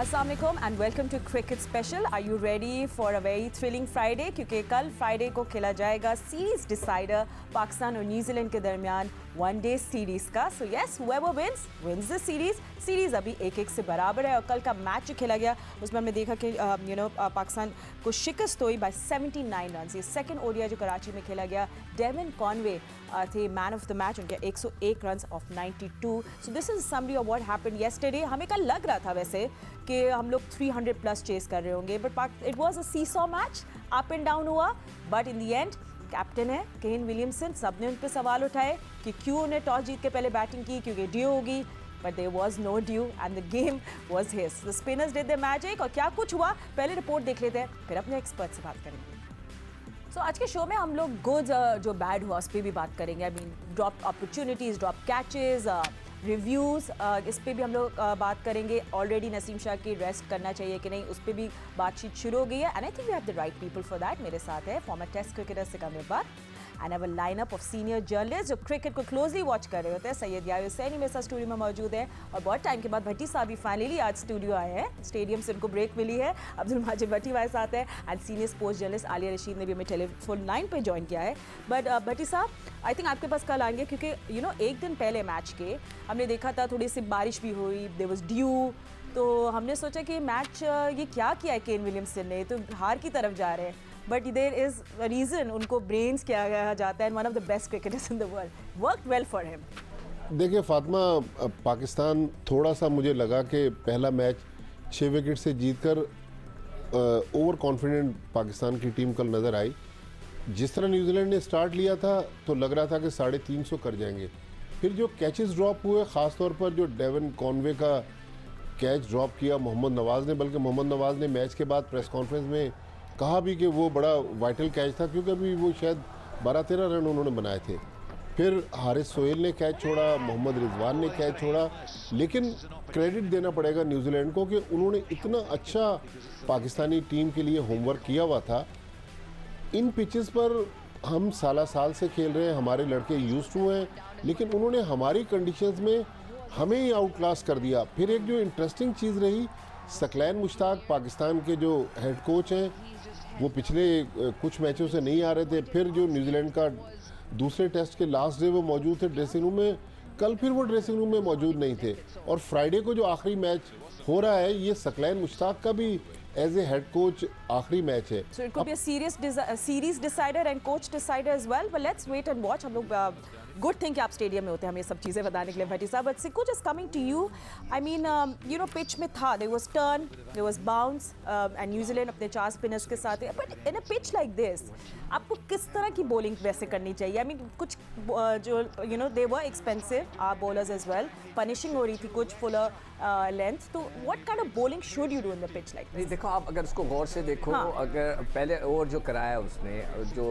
Assalamualaikum and welcome to Cricket Special. Are you ready for a very thrilling Friday? क्योंकि कल Friday को खेला जाएगा सीरीज डिसाइडर पाकिस्तान और न्यूजीलैंड के दरमियान वनडे सीरीज का. So yes, whoever wins the series. Series अभी 1-1 से बराबर है और कल का मैच जो खेला गया उसमें हमने देखा कि पाकिस्तान को शिकस्त हुई बाय 79 रन. ये सेकंड ओडीआई जो कराची में खेला गया, डेविन कॉनवे थे मैन ऑफ द मैच, उनके 101 run of 92. So this is summary of what happened yesterday. हमें कल लग रहा था वैसे कि हम लोग 300 प्लस चेस कर रहे होंगे, but it was a seesaw match, up and down हुआ. But in the end captain है केन विलियमसन, सब ने उन पर सवाल उठाए कि क्यों उन्हें टॉस जीत के पहले बैटिंग की, क्योंकि ड्यू होगी. But there was no due and the game was his. The spinners did their magic. और क्या कुछ हुआ पहले रिपोर्ट देख लेते हैं, फिर अपने एक्सपर्ट से बात करेंगे. So आज के शो में हम लोग गुड जो बैड हुआ उस पर भी बात करेंगे. I mean drop opportunities, drop catches, reviews, इस पर भी हम लोग बात करेंगे. ऑलरेडी नसीम शाह की रेस्ट करना चाहिए कि नहीं, उस पर भी बातचीत शुरू हो गई है. And I think we have the right people for that. मेरे साथ है former test cricketer Sikandar Iqbal and our lineup of senior journalist जो क्रिकेट को क्लोजली वॉच कर रहे होते हैं. सैयद यार हुसैनी मेरे साथ स्टूडियो में मौजूद है और बहुत टाइम के बाद भट्टी साहब भी फाइनली आज स्टूडियो आए हैं. स्टेडियम से उनको ब्रेक मिली है. अब्दुल माजिद भट्टी हमारे साथ है and senior sports journalist Alia Rashid ने भी हमें टेलीफोन लाइन पर ज्वाइन किया है. बट भट्टी साहब, आई थिंक आपके पास कल आएंगे क्योंकि एक दिन पहले मैच के हमने देखा था थोड़ी सी बारिश भी हुई, देयर वाज ड्यू. तो हमने सोचा कि मैच ये क्या किया है केन विलियमसन ने, तो हार की तरफ जा रहे हैं. But there is a reason उनको ब्रेन्स किया जाता है and one of the best cricketers in the world. Worked well for him. देखिए फातिमा, पाकिस्तान थोड़ा सा मुझे लगा कि पहला मैच 6 विकेट से जीतकर ओवर कॉन्फिडेंट पाकिस्तान की टीम कल नज़र आई. जिस तरह न्यूजीलैंड ने स्टार्ट लिया था तो लग रहा था कि 350 कर जाएंगे. फिर जो कैचेस ड्रॉप हुए, ख़ास तौर पर जो डेविन कॉनवे का कैच ड्रॉप किया मोहम्मद नवाज़ ने, बल्कि मोहम्मद नवाज़ ने मैच के बाद प्रेस कॉन्फ्रेंस में कहा भी कि वो बड़ा वाइटल कैच था क्योंकि अभी वो शायद 12-13 रन उन्होंने बनाए थे. फिर हारिस सोहेल ने कैच छोड़ा, मोहम्मद रिजवान ने कैच छोड़ा. लेकिन क्रेडिट देना पड़ेगा न्यूजीलैंड को कि उन्होंने इतना अच्छा पाकिस्तानी टीम के लिए होमवर्क किया हुआ था. इन पिचेस पर हम साल से खेल रहे हैं, हमारे लड़के यूज्ड टू हैं, लेकिन उन्होंने हमारी कंडीशंस में हमें ही आउट क्लास कर दिया. फिर एक जो इंटरेस्टिंग चीज़ रही, सकलैन मुश्ताक पाकिस्तान के जो हेड कोच हैं, वो पिछले कुछ मैचों से नहीं आ रहे थे. फिर जो न्यूजीलैंड का दूसरे टेस्ट के लास्ट डे वो मौजूद थे ड्रेसिंग रूम में, कल फिर वो ड्रेसिंग रूम में मौजूद नहीं थे. और फ्राइडे को जो आखिरी मैच हो रहा है, ये सकलैन मुश्ताक का भी एज ए हेड कोच आखिरी मैच है. So it could be a series decider and coach decider as well. But let's wait and watch. हम लोग गुड थिंग कि आप स्टेडियम में होते हैं हमें सब चीज़ें बताने के लिए भट्टी साहब. But Sikku just coming to you, I mean pitch में था, there was turn, there was bounce and New Zealand अपने 4 स्पिनर्स के साथ है. But in a pitch like this आपको किस तरह की बॉलिंग वैसे करनी चाहिए? आई मीन कुछ जो they were expensive bowlers as well, punishing हो रही थी कुछ फुलर लेंथ. तो what kind of bowling should you do in the pitch like this? देखो, आप अगर उसको गौर से देखो, अगर पहले ओवर जो कराया उसने, जो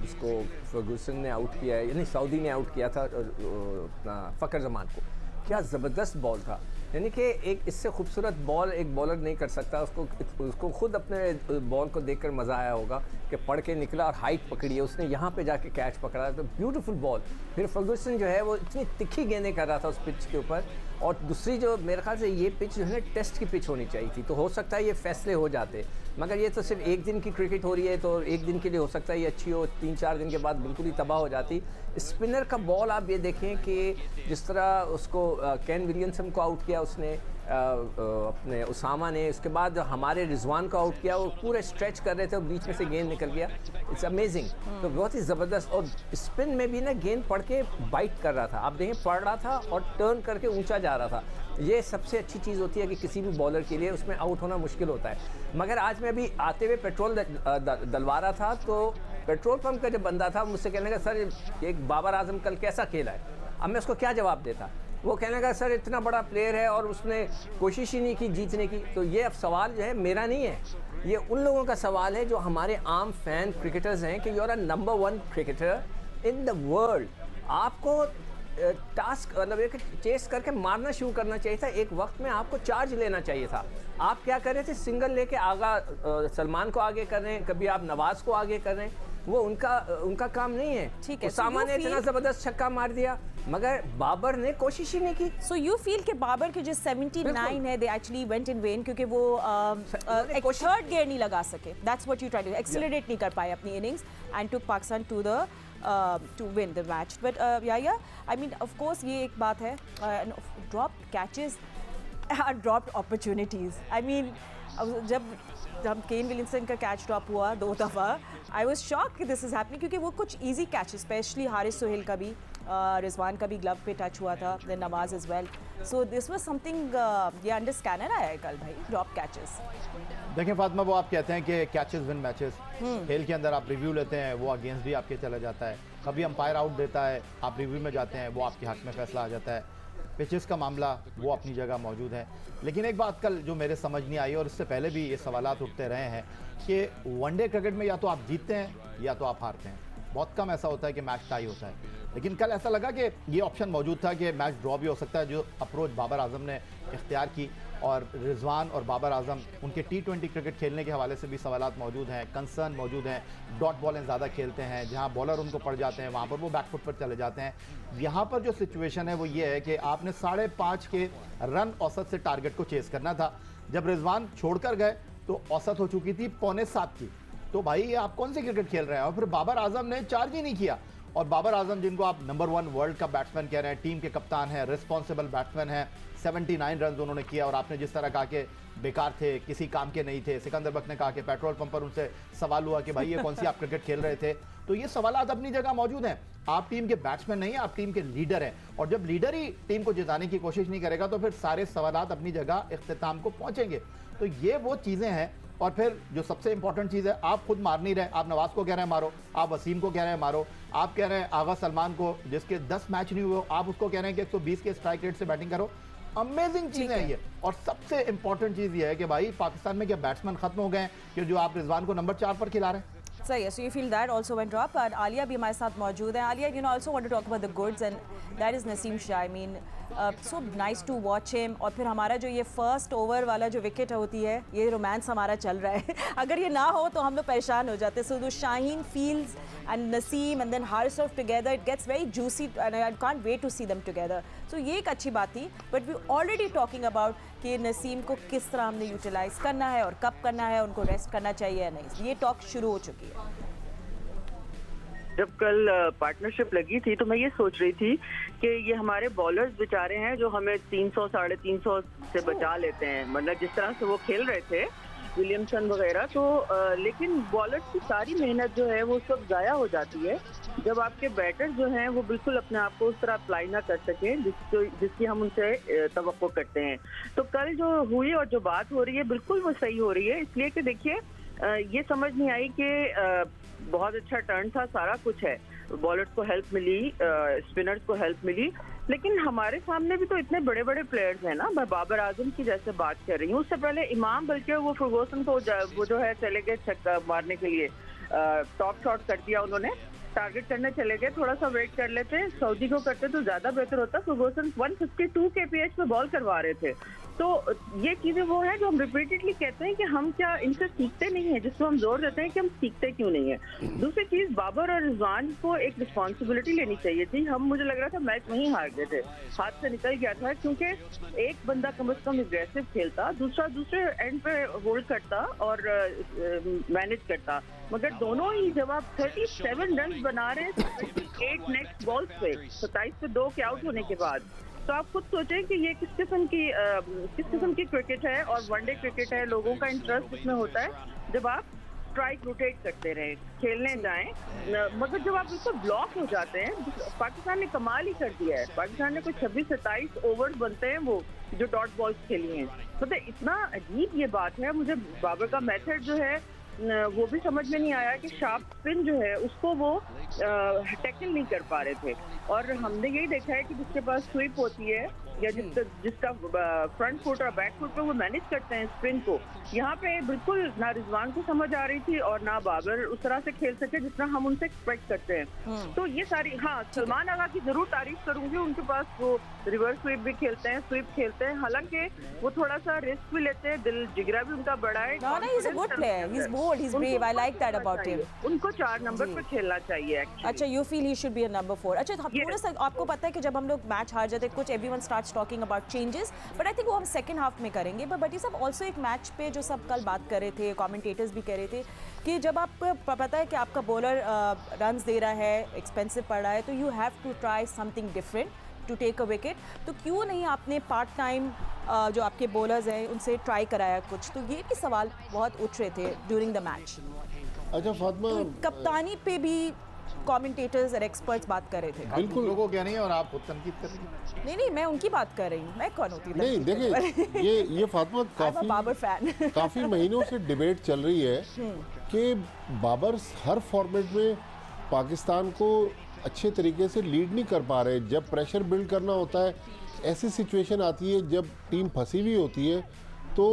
उसको फर्गूसन ने आउट किया है, यानी सऊदी ने आउट किया था अपना फ़खर जमान को, क्या ज़बरदस्त बॉल था. यानी कि एक इससे खूबसूरत बॉल एक बॉलर नहीं कर सकता. उसको खुद अपने बॉल को देखकर मज़ा आया होगा कि पढ़ के निकला और हाइट पकड़ी है उसने, यहाँ पे जाके कैच पकड़ा, तो ब्यूटीफुल बॉल. फिर फर्गूसन जो है वो इतनी तिखी गेंदें कर रहा था उस पिच के ऊपर. और दूसरी जो मेरे ख्याल से ये पिच जो है ना टेस्ट की पिच होनी चाहिए थी, तो हो सकता है ये फैसले हो जाते. मगर ये तो सिर्फ एक दिन की क्रिकेट हो रही है, तो एक दिन के लिए हो सकता है ये अच्छी हो, 3-4 दिन के बाद बिल्कुल ही तबाह हो जाती. स्पिनर का बॉल आप ये देखें कि जिस तरह उसको केन विलियमसन को आउट किया उसने, अपने उसामा ने, उसके बाद हमारे रिजवान को आउट किया, वो पूरे स्ट्रेच कर रहे थे और बीच में से गेंद निकल गया. It's amazing. तो बहुत ही ज़बरदस्त. और स्पिन में भी ना गेंद पड़ के बाइट कर रहा था, आप देखें पड़ रहा था और टर्न करके ऊंचा जा रहा था. ये सबसे अच्छी चीज़ होती है कि किसी भी बॉलर के लिए उसमें आउट होना मुश्किल होता है. मगर आज मैं अभी आते हुए पेट्रोल डलवा रहा था, तो पेट्रोल पंप का जो बंदा था मुझसे कहने लगा, सर एक बाबर आजम कल कैसा खेला है. अब मैं उसको क्या जवाब देता. वो कहने लगा, सर इतना बड़ा प्लेयर है और उसने कोशिश ही नहीं की जीतने की. तो ये अब सवाल जो है मेरा नहीं है, ये उन लोगों का सवाल है जो हमारे आम फैन क्रिकेटर्स हैं कि you are a number 1 cricketer in the world. आपको टास्क मतलब एक चेस करके मारना शुरू करना चाहिए था. एक वक्त में आपको चार्ज लेना चाहिए था. आप क्या कर रहे थे, सिंगल लेके आगा सलमान को आगे कर रहे हैं, कभी आप नवाज़ को आगे कर रहे हैं. वो उनका काम नहीं है. ठीक है, उसामा ने इतना ज़बरदस्त छक्का मार दिया, मगर बाबर ने कोशिश ही नहीं की। So you feel कि बाबर के जो 79 है, they actually went in vain क्योंकि वो एक थर्ड गियर नहीं लगा सके. That's what you try to accelerate नहीं कर पाए अपनी innings and took Pakistan to the to win the match. But yeah, I mean of course ये एक बात है. Dropped catches are dropped opportunities. I mean जब केन विलियमसन का कैच ड्रॉप हुआ 2 दफ़ा, आई वॉज शॉक कि दिस इज़ हैपनिंग क्योंकि वो कुछ easy catch, specially Haris Sohail का भी, रिजवान का भी ग्लव पे टच हुआ था, then Nawaz is well. So this was something ये अंडर स्कैनर आया है कल भाई, ड्रॉप कैचेस. देखिए फातिमा, वो आप कहते हैं कि कैचेस विन मैचेस, खेल के अंदर आप रिव्यू लेते हैं, वो अगेंस्ट भी आपके चला जाता है. कभी अंपायर आउट देता है, आप रिव्यू में जाते हैं, वो आपके हक में फैसला आ जाता है. पिचेस का मामला वो अपनी जगह मौजूद है. लेकिन एक बात कल जो मेरे समझ नहीं आई और इससे पहले भी ये सवालात उठते रहे हैं कि वनडे क्रिकेट में या तो आप जीतते हैं या तो आप हारते हैं. बहुत कम ऐसा होता है कि मैच टाई होता है. लेकिन कल ऐसा लगा कि ये ऑप्शन मौजूद था कि मैच ड्रॉ भी हो सकता है. जो अप्रोच बाबर आजम ने इख्तियार की, और रिजवान और बाबर आजम उनके T20 क्रिकेट खेलने के हवाले से भी सवालात मौजूद हैं, कंसर्न मौजूद हैं. डॉट बॉलें ज़्यादा खेलते हैं, जहां बॉलर उनको पड़ जाते हैं वहां पर वो बैकफुट पर चले जाते हैं. यहाँ पर जो सिचुएशन है वो ये है कि आपने 5.5 के रन औसत से टारगेट को चेस करना था. जब रिजवान छोड़कर गए तो औसत हो चुकी थी 6.25 की. तो भाई ये आप कौन सी क्रिकेट खेल रहे हैं? और फिर बाबर आजम ने चार्ज ही नहीं किया. और बाबर आजम, जिनको आप नंबर 1 वर्ल्ड का बैट्समैन कह रहे हैं, टीम के कप्तान हैं, रिस्पॉन्सिबल बैट्समैन हैं, 79 रन उन्होंने किया. और आपने जिस तरह कहा कि बेकार थे, किसी काम के नहीं थे, सिकंदर बख्श ने कहा कि पेट्रोल पंप पर उनसे सवाल हुआ कि भाई ये कौन सी आप क्रिकेट खेल रहे थे. तो ये सवालात अपनी जगह मौजूद हैं. आप टीम के बैट्समैन नहीं हैं, आप टीम के लीडर हैं. और जब लीडर ही टीम को जिताने की कोशिश नहीं करेगा तो फिर सारे सवालात अपनी जगह इख्तिताम को पहुंचेंगे. तो ये वो चीज़ें हैं. और फिर जो सबसे इंपॉर्टेंट चीज़ है, आप खुद मार नहीं रहे. आप नवाज को कह रहे हैं मारो, आप वसीम को कह रहे हैं मारो, आप कह रहे हैं आगा सलमान को जिसके 10 मैच नहीं हुए, आप उसको कह रहे हैं कि 120 के स्ट्राइक रेट से बैटिंग करो. अमेजिंग चीज़ें हैं ये. और सबसे इंपॉर्टेंट चीज़ ये है कि भाई पाकिस्तान में क्या बैट्समैन खत्म हो गए हैं कि जो आप रिजवान को नंबर 4 पर खिला रहे हैं. सही है. So you feel that also went drop. और आलिया भी हमारे साथ मौजूद है. Alia, you know, also want to talk about the goods and that is Naseem Shah. I mean so nice to watch him. और फिर हमारा जो ये फर्स्ट ओवर वाला जो विकेट होती है, ये रोमांस हमारा चल रहा है. अगर ये ना हो तो हम लोग परेशान हो जाते. So the Shaheen fields and Naseem and then Haris of together, it gets very juicy and I can't wait to see them together. So ये एक अच्छी बात थी. But we already talking about कि नसीम को किस तरह हमने यूटिलाइज करना है और कब करना है, उनको रेस्ट करना चाहिए या नहीं. ये टॉक शुरू हो चुकी है. जब कल पार्टनरशिप लगी थी तो मैं ये सोच रही थी कि ये हमारे बॉलर्स बेचारे हैं जो हमें 300 350 से बचा लेते हैं. मतलब जिस तरह से वो खेल रहे थे विलियमसन वगैरह, तो लेकिन बॉलर्स की सारी मेहनत जो है वो सब ज़ाया हो जाती है जब आपके बैटर जो हैं वो बिल्कुल अपने आप को उस तरह अप्लाई ना कर सकें जिसकी हम उनसे तवक्को करते हैं. तो कल जो हुई और जो बात हो रही है बिल्कुल वो सही हो रही है. इसलिए कि देखिए ये समझ नहीं आई कि बहुत अच्छा टर्न था, सारा कुछ है, बॉलर्स को हेल्प मिली, स्पिनर्स को हेल्प मिली, लेकिन हमारे सामने भी तो इतने बड़े बड़े प्लेयर्स हैं ना. मैं बाबर आजम की जैसे बात कर रही हूँ, उससे पहले इमाम, बल्कि वो फर्गूसन को वो जो है चले गए छक्का मारने के लिए, टॉप शॉट कर दिया उन्होंने, टारगेट करने चले गए. थोड़ा सा वेट कर लेते, सऊदी को करते तो ज़्यादा बेहतर होता. फर्गूसन 152 kph पे बॉल करवा रहे थे. तो ये चीज़ें वो हैं जो हम रिपीटेडली कहते हैं कि हम क्या इनसे सीखते नहीं हैं, जिसको हम जोर देते हैं कि हम सीखते क्यों नहीं है. दूसरी चीज़, बाबर और रिजवान को एक रिस्पॉन्सिबिलिटी लेनी चाहिए थी. हम, मुझे लग रहा था मैच वहीं हार गए थे, हाथ से निकल गया था, क्योंकि एक बंदा कम से कम एग्रेसिव खेलता, दूसरा दूसरे एंड पे होल्ड करता और मैनेज करता. मगर दोनों ही, जब आप 37 रन बना रहे हैं 8 नेक्स्ट बॉल्स पे, 27 पे 2 के आउट होने के बाद, तो आप खुद सोचें कि ये किस किस्म की क्रिकेट है और वनडे क्रिकेट है. लोगों का इंटरेस्ट इसमें होता है जब आप स्ट्राइक रोटेट करते रहें, खेलने जाएं, मगर जब आप इसको ब्लॉक हो जाते हैं. पाकिस्तान ने कमाल ही कर दिया है. पाकिस्तान ने कोई 26-27 ओवर्स बनते हैं वो जो डॉट बॉल्स खेली हैं. मतलब इतना अजीब ये बात है. मुझे बाबर का मेथड जो है वो भी समझ में नहीं आया कि शार्प स्पिन जो है उसको वो टैकल नहीं कर पा रहे थे. और हमने यही देखा है कि जिसके पास स्वीप होती है या जिसका फ्रंट फुट और बैक फुट पे वो मैनेज करते हैं स्पिन को, यहाँ पे बिल्कुल ना रिजवान को समझ आ रही थी और ना बाबर उस तरह से खेल सके जितना हम उनसे एक्सपेक्ट करते हैं. तो ये सारी, हाँ, सलमान आगा की जरूर तारीफ करूंगी. उनके पास वो रिवर्स स्वीप भी खेलते हैं, स्वीप खेलते हैं, हालांकि वो थोड़ा सा रिस्क भी लेते हैं, दिल जिगरा भी उनका बड़ा है. No, he's a good player. He's bold, he's उनको brave. I ऊपर like that खेलना about him. चाहिए। उनको 4 नंबर जी। पर खेलना चाहिए actually। अच्छा, you feel he should be a number 4. अच्छा, तो Yes. थोड़ा सा आपको पता है कि जब हम लोग मैच हार जाते हैं, कुछ everyone starts talking about changes, but I think वो हम सेकंड हाफ में करेंगे। but ये सब also एक मैच पे जो सब कल बात कर रहे थे, commentators भी कह रहे थे कि जब आपको पता है कि आपका बॉलर रन्स दे रहा है, एक्सपेंसिव पड़ रहा है, तो you have to try something different to take a wicket. तो क्यों नहीं आपने पार्ट टाइम जो आपके बॉलर्स हैं उनसे ट्राई कराया कुछ? तो ये भी सवाल बहुत उठ रहे थे ड्यूरिंग द मैच। अच्छा फातिमा, तो कप्तानी पे भी कमेंटेटर्स और एक्सपर्ट्स बात कर रहे थे। बिल्कुल लोगों को क्या नहीं है और आप खुद तनकीद कर रही हैं। नहीं, मैं उनकी बात कर रही हूँ। मैं कौन होती नहीं देखिए, ये फातिमा काफ़ी बाबर फैन। काफ़ी महीनों से डिबेट चल रही है कि बाबर हर फॉर्मेट में पाकिस्तान को अच्छे तरीके से लीड नहीं कर पा रहे। जब प्रेशर बिल्ड करना होता है, ऐसी सिचुएशन आती है जब टीम फंसी हुई होती है, तो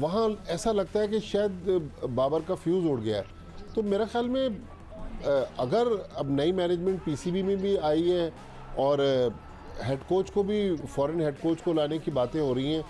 वहाँ ऐसा लगता है कि शायद बाबर का फ्यूज़ उड़ गया है। तो मेरा ख्याल में अगर अब नई मैनेजमेंट पीसीबी में भी आई है और हेड कोच को भी, फॉरेन हेड कोच को लाने की बातें हो रही हैं,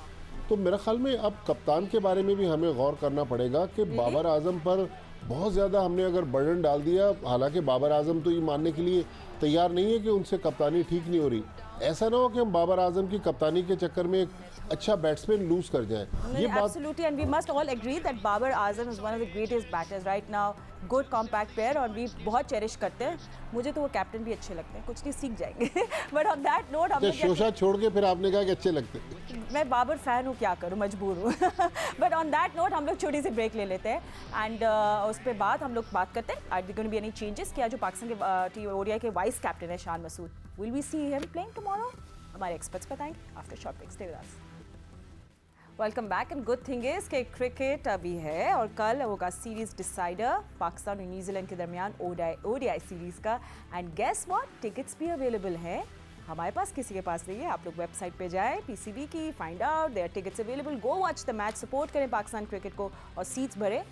तो मेरा ख्याल में अब कप्तान के बारे में भी हमें गौर करना पड़ेगा कि बाबर आजम पर बहुत ज़्यादा हमने अगर बर्डन डाल दिया। हालांकि बाबर आजम तो ये मानने के लिए तैयार नहीं है कि उनसे कप्तानी ठीक नहीं हो रही। ऐसा ना हो कि हम बाबर आजम की कप्तानी के चक्कर में एक अच्छा बैट्समैन लूज कर जाए। ये बात Absolutely, and we must all agree that Babar Azam is one of the greatest batters right now. Good compact player और भी बहुत चेरिश करते हैं। मुझे तो वो कैप्टन भी अच्छे लगते हैं, कुछ नहीं सीख जाएंगे। बट ऑन दैट नोट हम शोशा छोड़ के फिर आपने कहा कि अच्छे लगते हैं। मैं बाबर फैन हूँ, क्या करूँ, मजबूर हूँ। बट ऑन दैट नोट हम लोग छोटी सी ब्रेक ले लेते हैं एंड उस पर बाद हम लोग बात करते हैं are going to be any changes. क्या जो पाकिस्तान के ओडीआई के वाइस कैप्टन है Shan Masood, will we see him playing tomorrow? हमारे एक्सपर्ट्स बताएंगे after short break. Stay with us. Welcome back and good thing is कि क्रिकेट अभी है और कल होगा सीरीज डिसाइडर पाकिस्तान और न्यूजीलैंड के दरमियान ओडीआई सीरीज का। एंड गेस व्हाट, टिकट्स भी अवेलेबल हैं हमारे पास, किसी के पास नहीं है। आप लोग वेबसाइट पे जाएं पीसीबी की, find out their tickets available, go watch the match, support करें पाकिस्तान क्रिकेट को और सीट्स भरें।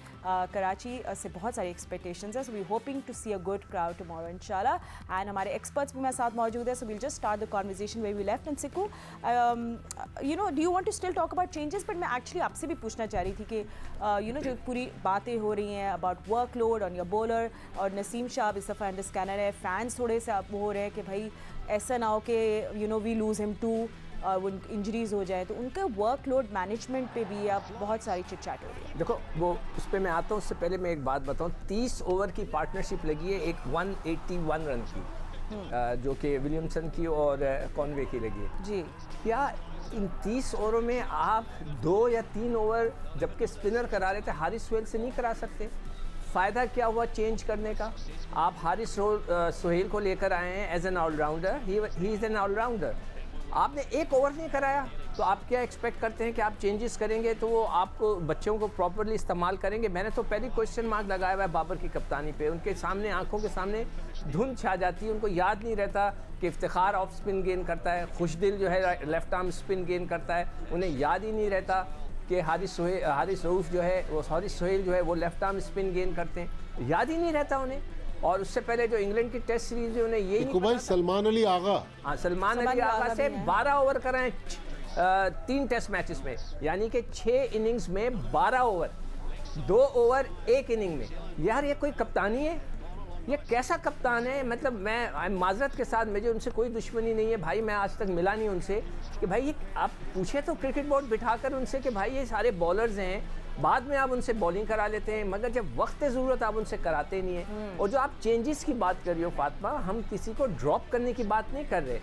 कराची से बहुत सारी एक्सपेक्टेशंस है, so we hoping to see a good crowd tomorrow इंशाल्लाह। एंड हमारे एक्सपर्ट्स भी मेरे साथ मौजूद है, so we'll just start the conversation where we left. And सिकू, you know, do you want to still talk about changes? But मैं actually आपसे भी पूछना चाह रही थी कि यू नो जो पूरी बातें हो रही हैं about workload on your bowler, और नसीम शाह इस दफ़ा अंडरस्कैनर है, फैंस थोड़े से अब हो रहे हैं कि भाई ऐसा ना हो कि you know we lose him too और वो इंजरीज हो जाए, तो उनके वर्कलोड मैनेजमेंट पे भी अब बहुत सारी चिट-चैट हो रही है। देखो, वो उस पर मैं आता हूँ, उससे पहले मैं एक बात बताऊँ। 30 ओवर की पार्टनरशिप लगी है, एक 181 रन की, जो कि विलियमसन की और कॉनवे की लगी है जी। क्या इन 30 ओवरों में आप 2 या 3 ओवर जबकि स्पिनर करा रहे थे हारिस सोहेल से नहीं करा सकते? फ़ायदा क्या हुआ चेंज करने का? आप हारिस सोहेल को लेकर आए हैं as an allrounder, he is an allrounder. आपने एक ओवर नहीं कराया, तो आप क्या एक्सपेक्ट करते हैं कि आप चेंजेस करेंगे तो वो आपको बच्चों को प्रॉपरली इस्तेमाल करेंगे? मैंने तो पहले क्वेश्चन मार्क लगाया हुआ है बाबर की कप्तानी पे। उनके सामने, आंखों के सामने धुंध छा जाती है, उनको याद नहीं रहता कि इफ्तिखार ऑफ स्पिन गेन करता है, खुशदिल जो है लेफ्ट आर्म स्पिन गेन करता है, उन्हें याद ही नहीं रहता कि हारिस रऊफ जो है वो, हारिस सोहेल जो है वो लेफ्ट आर्म स्पिन गेन करते हैं, याद ही नहीं रहता उन्हें। और उससे पहले जो इंग्लैंड की टेस्ट सीरीज है उन्हें यही नहीं भाई सलमान अली आगा, हाँ, सलमान अली आगा से 12 ओवर कराएं 3 टेस्ट मैचेस में, यानी कि 6 इनिंग्स में 12 ओवर, 2 ओवर 1 इनिंग में। यार ये कोई कप्तानी है? ये कैसा कप्तान है? मतलब मैं माजरत के साथ, मुझे उनसे कोई दुश्मनी नहीं है भाई, मैं आज तक मिला नहीं उनसे कि भाई ये आप पूछे तो क्रिकेट बोर्ड बिठाकर उनसे कि भाई ये सारे बॉलर्स हैं, बाद में आप उनसे बॉलिंग करा लेते हैं, मगर जब वक्त ज़रूरत आप उनसे कराते नहीं हैं। और जो आप चेंजेस की बात कर रही हो फातिमा, हम किसी को ड्रॉप करने की बात नहीं कर रहे,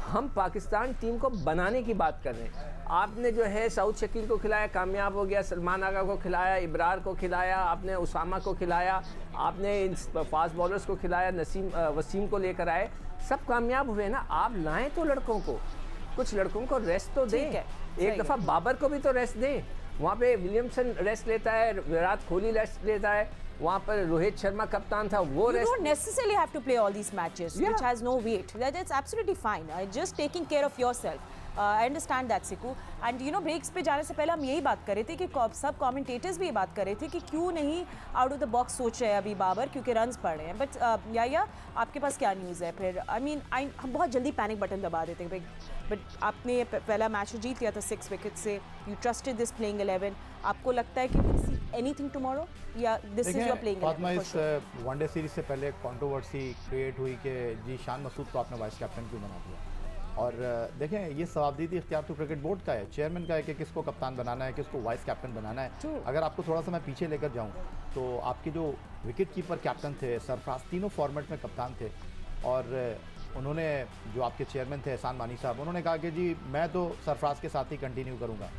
हम पाकिस्तान टीम को बनाने की बात कर रहे हैं। आपने जो है सऊद शकील को खिलाया, कामयाब हो गया, सलमान आगा को खिलाया, इब्रार को खिलाया, आपने उसामा को खिलाया, आपने इन फास्ट बॉलर्स को खिलाया, वसीम को लेकर आए, सब कामयाब हुए ना। आप लाएं तो लड़कों को, कुछ लड़कों को रेस्ट तो दें। एक दफ़ा बाबर को भी तो रेस्ट दें। वहाँ पे विलियमसन रेस्ट लेता है, विराट कोहली रेस्ट लेता है, वहाँ पर रोहित शर्मा कप्तान था, वो You rest. don't necessarily have to play all these matches, Yeah. which has no weight. That's absolutely fine. Just taking care of yourself. I understand that, Siku. And you know, breaks पे जाने से पहले हम यही बात कर रहे थे कि सब commentators भी ये बात कर रहे थे कि क्यों नहीं आउट ऑफ द बॉक्स सोच रहे हैं अभी बाबर, क्योंकि रन्स पड़ रहे हैं। बट या आपके पास क्या न्यूज़ है फिर? हम बहुत जल्दी पैनिक बटन दबा देते हैं, बट आपने पहला मैच जीत लिया था 6 विकेट से, यू ट्रस्टेड दिस प्लेइंग 11, आपको लगता है कि एनीथिंग टुमारो या this is your playing Fatima, इस वनडे सीरीज से पहले कंट्रोवर्सी क्रिएट हुई कि जी शान मसूद को आपने वाइस कैप्टन क्यों बना दिया। और देखें, ये सवाबदीदी इख्तियार तो क्रिकेट बोर्ड का है, चेयरमैन का है कि किसको कप्तान बनाना है, किसको वाइस कैप्टन बनाना है। अगर आपको थोड़ा सा मैं पीछे लेकर जाऊं तो आपके जो विकेट कीपर कैप्टन थे सरफराज, तीनों फॉर्मेट में कप्तान थे, और उन्होंने जो आपके चेयरमैन थे एहसान मानी साहब, उन्होंने कहा कि जी मैं तो सरफराज के साथ ही कंटिन्यू करूँगा।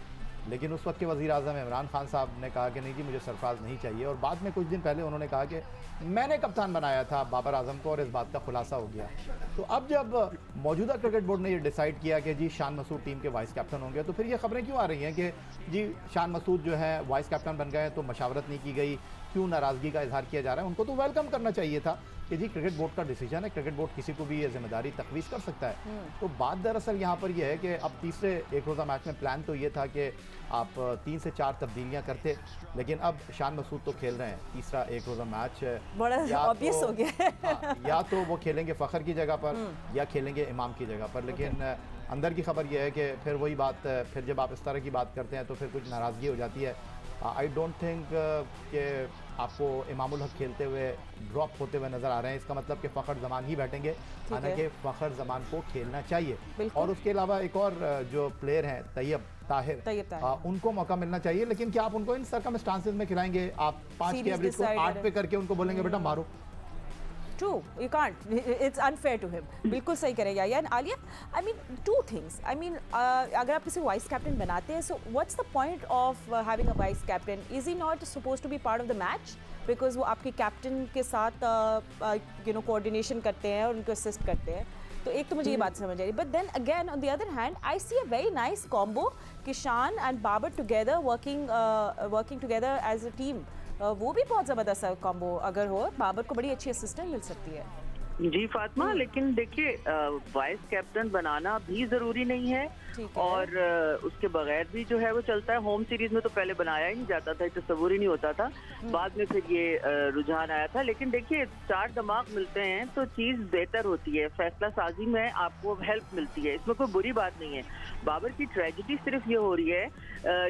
लेकिन उस वक्त के वज़ीर आज़म इमरान खान साहब ने कहा कि नहीं जी मुझे सरफराज नहीं चाहिए, और बाद में कुछ दिन पहले उन्होंने कहा कि मैंने कप्तान बनाया था बाबर आजम को, और इस बात का खुलासा हो गया। तो अब जब मौजूदा क्रिकेट बोर्ड ने ये डिसाइड किया कि जी शान मसूद टीम के वाइस कैप्टन होंगे, तो फिर ये खबरें क्यों आ रही हैं कि जी शान मसूद जो है वाइस कैप्टन बन गए तो मशावरत नहीं की गई, क्यों नाराज़गी का इजहार किया जा रहा है। उनको तो वेलकम करना चाहिए था कि जी क्रिकेट बोर्ड का डिसीजन है, क्रिकेट बोर्ड किसी को भी ये जिम्मेदारी तखवीज़ कर सकता है। तो बात दरअसल यहाँ पर यह है कि अब तीसरे एक रोज़ा मैच में प्लान तो ये था कि आप 3 से 4 तब्दीलियाँ करते, लेकिन अब शान मसूद तो खेल रहे हैं तीसरा एक रोज़ा मैच, बड़ा ऑब्वियस हो गया है। हाँ, या तो वो खेलेंगे फ़खर की जगह पर या खेलेंगे इमाम की जगह पर। लेकिन अंदर की खबर यह है कि फिर वही बात, फिर जब आप इस तरह की बात करते हैं तो फिर कुछ नाराज़गी हो जाती है। आई डोंट थिंक कि आपको इमामुल हक खेलते हुए ड्रॉप होते हुए नज़र आ रहे हैं, इसका मतलब कि फ़खर ज़मान ही बैठेंगे, हालांकि फ़खर ज़मान को खेलना चाहिए। और उसके अलावा एक और जो प्लेयर हैं तैयब ताहिर, उनको मौका मिलना चाहिए। लेकिन क्या आप उनको इन सर्कमस्टांसेस में खिलाएंगे? आप 5 के एवरेज को 8 पे करके उनको बोलेंगे बेटा मारो? True, you can't. It's unfair to him. बिल्कुल सही करेगा यार। Alia, I mean two things. I mean अगर आप किसी वाइस कैप्टन बनाते हैं, so what's the point of having a vice captain? Is he not supposed to be part of the match? Because वो आपके कैप्टन के साथ कोऑर्डिनेशन करते हैं और उनको असिस्ट करते हैं। तो एक तो मुझे ये बात समझ आ रही, but then again on the other hand I see a very nice combo कि Shan and Babar together working together as a team, वो भी बहुत ज़बरदस्त कॉम्बो अगर हो, बाबर को बड़ी अच्छी असिस्टेंट मिल सकती है। जी फातिमा, लेकिन देखिए वाइस कैप्टन बनाना भी ज़रूरी नहीं है, और उसके बगैर भी जो है वो चलता है। होम सीरीज में तो पहले बनाया ही नहीं जाता था, तस्वुर ही नहीं होता था, बाद में फिर ये रुझान आया था। लेकिन देखिए 4 दिमाग मिलते हैं तो चीज़ बेहतर होती है, फैसला साजी में आपको हेल्प मिलती है, इसमें कोई बुरी बात नहीं है। बाबर की ट्रेजिडी सिर्फ ये हो रही है,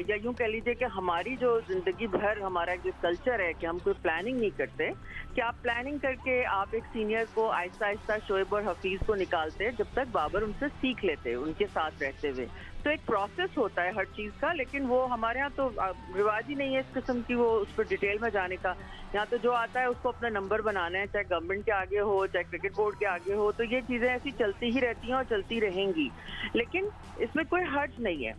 या यूँ कह लीजिए कि हमारी जो ज़िंदगी भर हमारा जो कल्चर है कि हम कोई प्लानिंग नहीं करते, कि आप प्लानिंग करके आप एक सीनियर को आहिस्ता आहिस्ता शोएब और हफीज़ को निकालते जब तक बाबर उनसे सीख लेते उनके साथ रहते हुए। तो एक प्रोसेस होता है हर चीज़ का, लेकिन वो हमारे यहाँ तो रिवाज ही नहीं है इस किस्म की वो उस पर डिटेल में जाने का। यहाँ तो जो आता है उसको अपना नंबर बनाना है, चाहे गवर्नमेंट के आगे हो चाहे क्रिकेट बोर्ड के आगे हो, तो ये चीज़ें ऐसी चलती ही रहती हैं और चलती रहेंगी, लेकिन इसमें कोई हर्ज नहीं है।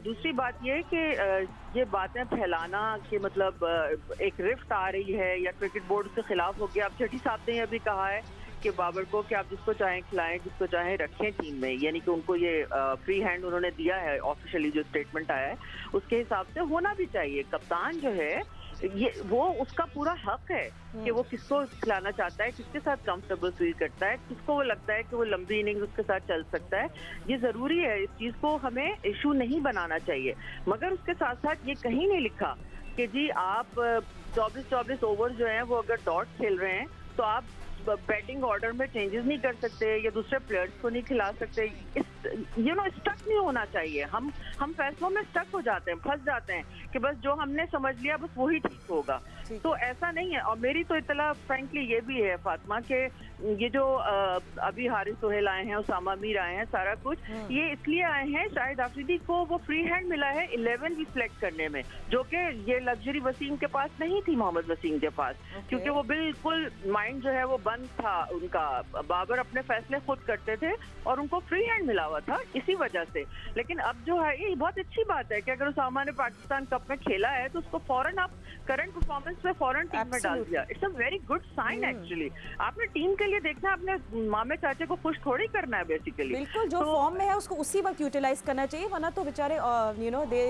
दूसरी बात ये है कि ये बातें फैलाना कि मतलब एक रिफ्ट आ रही है या क्रिकेट बोर्ड के खिलाफ हो गया। अब चेटी साहब ने अभी कहा है कि बाबर को कि आप जिसको चाहें खिलाएं, जिसको चाहें रखें टीम में, यानी कि उनको ये फ्री हैंड उन्होंने दिया है, ऑफिशियली जो स्टेटमेंट आया है उसके हिसाब से होना भी चाहिए। कप्तान जो है ये वो उसका पूरा हक है कि वो किसको खिलाना चाहता है, किसके साथ कंफर्टेबल फील करता है, किसको वो लगता है कि वो लंबी इनिंग उसके साथ चल सकता है। ये ज़रूरी है, इस चीज़ को हमें इशू नहीं बनाना चाहिए। मगर उसके साथ साथ ये कहीं नहीं लिखा कि जी आप 24 ओवर जो हैं वो अगर डॉट खेल रहे हैं तो आप बैटिंग ऑर्डर में चेंजेस नहीं कर सकते या दूसरे प्लेयर्स को नहीं खिला सकते। स्टक नहीं होना चाहिए। हम फैसलों में स्टक हो जाते हैं, फंस जाते हैं कि बस जो हमने समझ लिया बस वही ठीक होगा, तो ऐसा नहीं है। और मेरी तो इतला फ्रैंकली ये भी है फातिमा के ये जो अभी हारिस सोहेल आए हैं, उसामा मीर आए हैं, सारा कुछ ये इसलिए आए हैं, शाहिद आफरीदी को वो फ्री हैंड मिला है 11 भी सिलेक्ट करने में, जो कि ये लग्जरी वसीम के पास नहीं थी, मोहम्मद वसीम के पास, क्योंकि वो बिल्कुल माइंड जो है वो बंद था उनका। बाबर अपने फैसले खुद करते थे और उनको फ्री हैंड मिला हुआ था इसी वजह से। लेकिन अब जो है ये बहुत अच्छी बात है कि अगर उसामा ने पाकिस्तान कप में खेला है तो उसको फौरन आप करंट परफॉर्मेंस में फौरन टीम में डाल दिया। It's a very good sign actually. आपने टीम के लिए देखना है, अपने मामे चाचे को खुश थोड़ी करना है बेसिकली। बिल्कुल, जो फॉर्म में है उसको उसी वक्त यूटिलाइज करना चाहिए, वरना तो बेचारे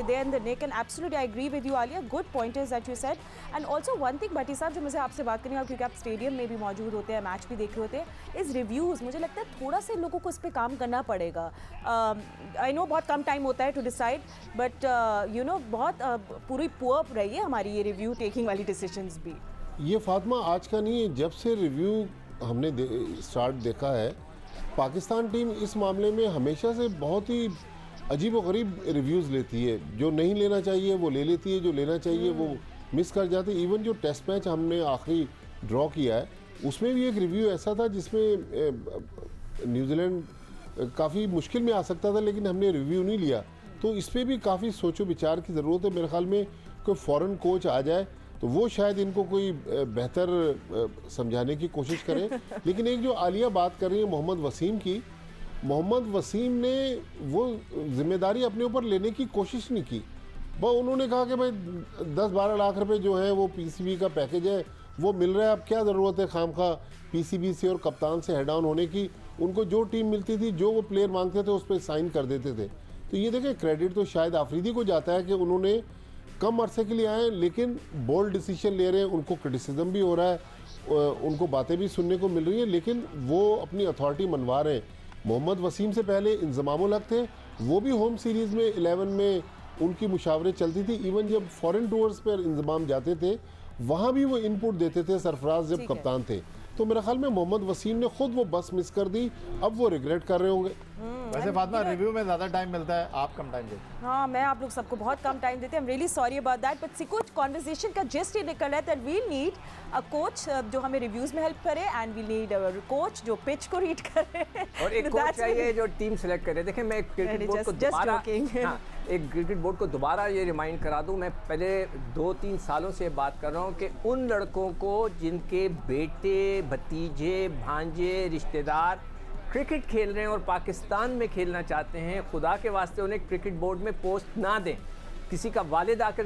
they and the neck. And absolutely I agree with you Aliya, good pointers that you said. And also one thing Bhatti साहब, जो मुझे आपसे बात करनी है, क्योंकि आप स्टेडियम में भी मौजूद होते हैं, मैच भी देख रहे होते हैं, इस रिव्यूज़ मुझे लगता है थोड़ा से लोगों को इस पर काम करना पड़ेगा। आई नो बहुत कम टाइम होता है टू डिसाइड, बट बहुत पूरी पुअर रही है हमारी ये रिव्यू टेकिंग वाली डिसीजंस भी। ये फातिमा आज का नहीं है, जब से रिव्यू हमने स्टार्ट देखा है, पाकिस्तान टीम इस मामले में हमेशा से बहुत ही अजीब व गरीब रिव्यूज़ लेती है। जो नहीं लेना चाहिए वो ले लेती है, जो लेना चाहिए वो मिस कर जाते। इवन जो टेस्ट मैच हमने आखिरी ड्रॉ किया है उसमें भी एक रिव्यू ऐसा था जिसमें न्यूजीलैंड काफ़ी मुश्किल में आ सकता था, लेकिन हमने रिव्यू नहीं लिया। तो इस पर भी काफ़ी सोचो विचार की ज़रूरत है। मेरे ख्याल में कोई फ़ॉरेन कोच आ जाए तो वो शायद इनको कोई बेहतर समझाने की कोशिश करे। लेकिन एक जो आलिया बात कर रही है मोहम्मद वसीम की, मोहम्मद वसीम ने वो जिम्मेदारी अपने ऊपर लेने की कोशिश नहीं की। वो उन्होंने कहा कि भाई 10-12 लाख रुपए जो है वो पीसीबी का पैकेज है वो मिल रहा है, अब क्या ज़रूरत है खामखा पीसीबी से और कप्तान से हेड डाउन होने की। उनको जो टीम मिलती थी, जो वो प्लेयर मांगते थे उस पर साइन कर देते थे। तो ये देखें क्रेडिट तो शायद आफरीदी को जाता है कि उन्होंने कम अरसे के लिए आए लेकिन बोल्ड डिसीजन ले रहे हैं। उनको क्रिटिसिज्म भी हो रहा है, उनको बातें भी सुनने को मिल रही हैं, लेकिन वो अपनी अथॉरिटी मनवा रहे हैं। मोहम्मद वसीम से पहले इंजमामुल हक थे, वो भी होम सीरीज़ में 11 में उनकी मुशावरे चलती थी। इवन जब फॉरेन टूर्स पर इंजमाम जाते थे वहाँ भी वो इनपुट देते थे, सरफराज जब कप्तान थे। तो मेरे ख्याल में मोहम्मद वसीम ने खुद वो बस मिस कर दी, अब वो रिग्रेट कर रहे होंगे। वैसे फातिमा रिव्यू में ज़्यादा टाइम मिलता है, आप कम टाइम देते हैं। हाँ, मैं आप लोग सबको बहुत कम टाइम देते हैं। I am really sorry about that, but सिकुच कॉन्वर्सेशन का जस्ट ये निकल रहा है that we need a coach जो हमें रिव्यूज में हेल्प करे, and we need a coach जो पिच को रीड करे और एक कोच चाहिए जो टीम सेलेक्ट करे। देखिए मैं क्रिकेट बोर्ड को दोबारा एक क्रिकेट बोर्ड को दोबारा ये रिमाइंड करा दूं, मैं पहले 2-3 सालों से बात कर रहा हूं कि उन लड़कों को जिनके बेटे, भतीजे, भांजे, रिश्तेदार क्रिकेट खेल रहे हैं और पाकिस्तान में खेलना चाहते हैं, खुदा के वास्ते उन्हें क्रिकेट बोर्ड में पोस्ट ना दें। किसी का वालिद आकर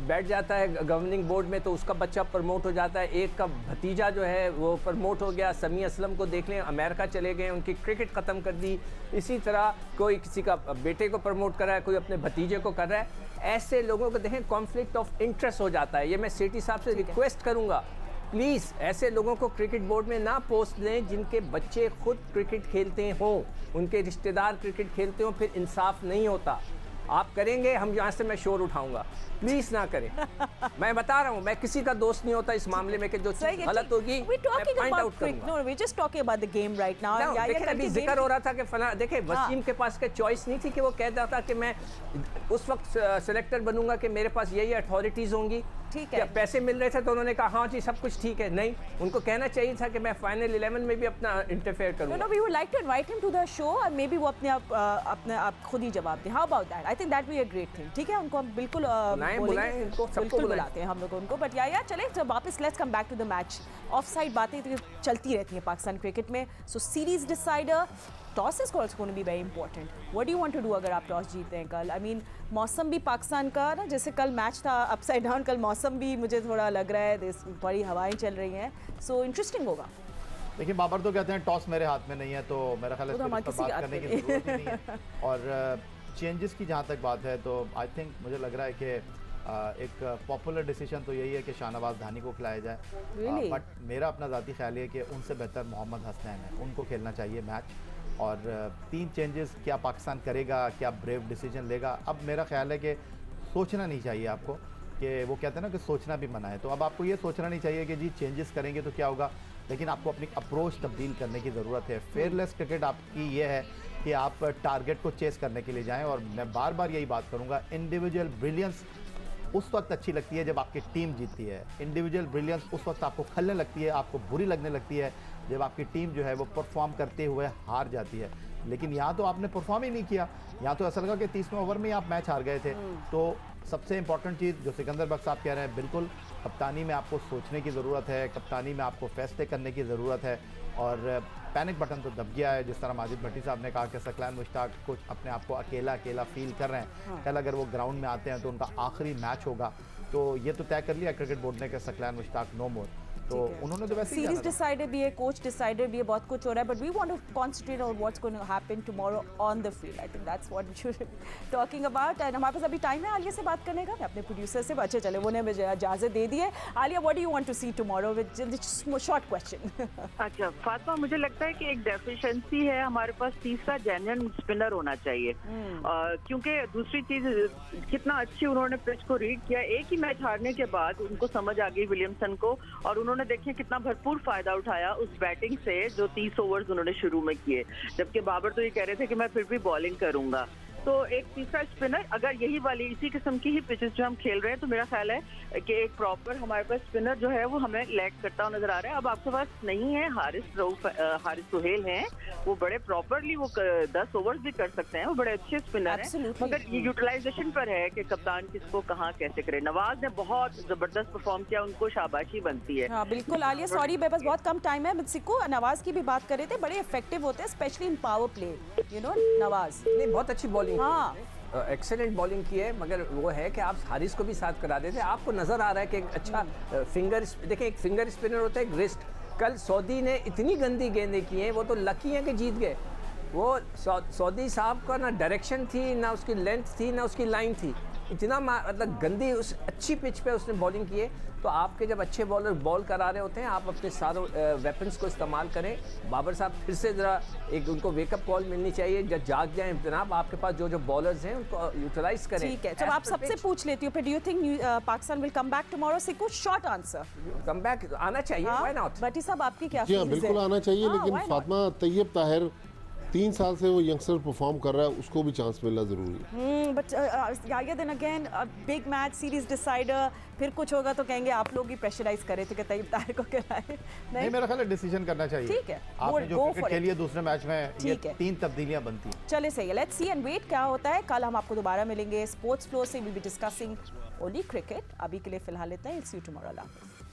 बैठ जाता है गवर्निंग बोर्ड में तो उसका बच्चा प्रमोट हो जाता है, एक का भतीजा जो है वो प्रमोट हो गया। समी असलम को देख लें, अमेरिका चले गए, उनकी क्रिकेट ख़त्म कर दी। इसी तरह कोई किसी का बेटे को प्रमोट कर रहा है, कोई अपने भतीजे को कर रहा है। ऐसे लोगों को देखें कॉन्फ्लिक्ट ऑफ इंटरेस्ट हो जाता है। ये मैं सेठी साहब से रिक्वेस्ट करूँगा, प्लीज़ ऐसे लोगों को क्रिकेट बोर्ड में ना पोस्ट दें जिनके बच्चे खुद क्रिकेट खेलते हों, उनके रिश्तेदार क्रिकेट खेलते हों, फिर इंसाफ नहीं होता। आप करेंगे, हम यहाँ से मैं शोर उठाऊंगा, प्लीज ना करें। मैं बता रहा हूँ, मैं किसी का दोस्त नहीं होता इस मामले में कि जो गलत होगी मैं पॉइंट आउट करूंगा। No, we're just talking about the game right now. देखिए अभी जिक्र हो रहा था कि फला, देखिए वसीम के पास के चॉइस नहीं थी कि वो कहता था कि मैं उस वक्त सेलेक्टर बनूंगा कि मेरे पास यही अथॉरिटीज होंगी। ठीक है, पैसे मिल रहे थे तो उन्होंने कहा हाँ जी सब कुछ ठीक है। नहीं, उनको कहना चाहिए था कि मैं फाइनल 11 में भी अपना इंटरफेयर करूंगा। No, we would like to invite him to the show और मे बी वो अपने आप खुद ही जवाब दे। How about that? I think that would be a great thing. ठीक है, उनको हम बिल्कुल बुलाएं, इनको सबको बुलाते हैं हम लोग उनको। बट या चले जब वापस let's come back to the match. Off side बातें तो चलती रहती हैं पाकिस्तान क्रिकेट में। So series decider, toss is also going to be very important. What do you want to do अगर आप टॉस जीतते हैं कल? आई मीन मौसम भी पाकिस्तान का ना, जैसे कल मैच था अपसाइड डाउन, कल मौसम भी मुझे थोड़ा लग रहा है बड़ी हवाएं चल रही हैं, सो इंटरेस्टिंग होगा। देखिए बाबर तो कहते हैं टॉस मेरे हाथ में नहीं है, तो मेरा ख्याल है इस पर बात करने की जरूरत ही नहीं है। और चेंजेस की जहाँ तक बात है तो आई थिंक मुझे लग रहा है कि एक पॉपुलर डिसीजन तो यही है कि शाहनवाज धानी को खिलाया जाए। बट मेरा अपना ज़ाती ख्याल है कि उनसे बेहतर मोहम्मद हसनैन है, उनको खेलना चाहिए मैच। और 3 चेंजेस क्या पाकिस्तान करेगा, क्या ब्रेव डिसीजन लेगा? अब मेरा ख्याल है कि सोचना नहीं चाहिए आपको, कि वो कहते हैं ना कि सोचना भी मना है। तो अब आपको ये सोचना नहीं चाहिए कि जी चेंजेस करेंगे तो क्या होगा, लेकिन आपको अपनी अप्रोच तब्दील करने की ज़रूरत है। फेयरलेस क्रिकेट आपकी ये है कि आप टारगेट को चेस करने के लिए जाएं। और मैं बार बार यही बात करूँगा, इंडिविजुअल ब्रिलियंस उस वक्त अच्छी लगती है जब आपकी टीम जीतती है। इंडिविजुअल ब्रिलियंस उस वक्त आपको खलने लगती है, आपको बुरी लगने लगती है जब आपकी टीम जो है वो परफॉर्म करते हुए हार जाती है। लेकिन यहाँ तो आपने परफॉर्म ही नहीं किया, यहाँ तो ऐसा लगा कि 30वें ओवर में ही आप मैच हार गए थे। तो सबसे इंपॉर्टेंट चीज़ जो सिकंदर बख्श साहब कह रहे हैं, बिल्कुल कप्तानी में आपको सोचने की ज़रूरत है, कप्तानी में आपको फैसले करने की ज़रूरत है। और पैनिक बटन तो दब गया है, जिस तरह माजिद भट्टी साहब ने कहा कि सकलान मुश्ताक कुछ अपने आप को अकेला अकेला फील कर रहे हैं। कल अगर वो ग्राउंड में आते हैं तो उनका आखिरी मैच होगा, तो ये तो तय कर लिया क्रिकेट बोर्ड ने कि सकलान मुश्ताक नो मोर। तो उन्होंने तो वैसे सीरीज डिसाइडर भी है, कोच डिसाइडर भी है, बहुत कुछ हो रहा है, but we want to concentrate on what's going to happen tomorrow on the field. I think that's what we should talking about. And हमारे पास अभी टाइम है आलिया से बात करने का, मैं अपने प्रोड्यूसर से अच्छे चले वो ने मुझे इजाजत दे दी है। Alia, what do you want to see tomorrow with short question? अच्छा फातिमा, मुझे लगता है कि एक डेफिशिएंसी है हमारे पास, तीसरा जेन्युइन स्पिनर होना चाहिए। क्योंकि दूसरी चीज, कितना अच्छी उन्होंने पिच को रीड किया। एक ही मैच हारने के बाद उनको समझ आ गई विलियमसन को, और उन्होंने देखिए कितना भरपूर फायदा उठाया उस बैटिंग से जो 30 ओवर्स उन्होंने शुरू में किए। जबकि बाबर तो ये कह रहे थे कि मैं फिर भी बॉलिंग करूंगा। तो एक तीसरा स्पिनर, अगर यही वाली इसी किस्म की ही पिचेस जो हम खेल रहे हैं, तो मेरा ख्याल है कि एक प्रॉपर हमारे पास स्पिनर जो है वो हमें लैग करता हुआ नजर आ रहा है। अब आपके पास नहीं है, हारिस सुहेल हैं, वो बड़े प्रॉपरली वो 10 ओवर्स भी कर सकते हैं, वो बड़े अच्छे स्पिनर हैं, Absolutely. मगर ये यूटिलाइजेशन पर है कि कप्तान किसको कहाँ कैसे करे। नवाज ने बहुत जबरदस्त परफॉर्म किया, उनको शाबाशी बनती है। हाँ बिल्कुल आलिया, सॉरी मेरे पास बहुत कम टाइम है। सिक्कू, नवाज की भी बात कर रहे थे, बड़े इफेक्टिव होते हैं specially in power play, you know Nawaz. नहीं, बहुत अच्छी बॉलिंग हाँ। एक्सेलेंट बॉलिंग की है, मगर वो है कि आप हारिस को भी साथ करा देते। आपको नजर आ रहा है कि एक अच्छा फिंगर, देखिए एक फिंगर स्पिनर होता है, एक रिस्ट। कल सऊदी ने इतनी गंदी गेंदें की हैं, वो तो लकी हैं कि जीत गए। वो सऊदी साहब का ना डायरेक्शन थी, ना उसकी लेंथ थी, ना उसकी लाइन थी, इतना मतलब गंदी उस अच्छी पिच पे उसने बॉलिंग की है। तो आपके जब अच्छे बॉलर बॉल करा रहे होते हैं, आप अपने सारे वेपन्स को इस्तेमाल करें। बाबर साहब फिर से ज़रा एक उनको वेकअप कॉल मिलनी चाहिए, जब जाग जाएं जनाब, आपके पास जो बॉलर्स हैं उनको यूटिलाइज करें। ठीक है, जब आप सबसे पूछ लेती हूँ, फिर do you think Pakistan will come back tomorrow? Sikku, short answer. Come back आना चाहिए, व्हाई नॉट? भट्टी साहब, आपकी क्या जी हाँ, feelings बिल्कुल है? आना चाहिए, हाँ, लेकिन why not? फातिमा तैयब ताहिर 3 साल से वो यंगस्टर परफॉर्म कर रहा है, उसको भी चांस मिलना ज़रूरी है। But then again big match, series decider, फिर कुछ होगा तो कहेंगे आप लोग ही प्रेशराइज करे थे कि तैयब ताहिर को खिलाए। नहीं, मेरा ख्याल है डिसीजन करना चाहिए। ठीक है, आपने जो go क्रिकेट for खेली it. है दूसरे मैच में, ये ठीक है। 3 तब्दीलियां बनती हैं। चले सही है, लेट्स सी एंड वेट क्या होता है। कल हम आपको दोबारा मिलेंगे स्पोर्ट्स फ्लोर से, will be discussing only cricket. अभी के लिए फिलहाल इतना ही, इट्स यू टुमारो।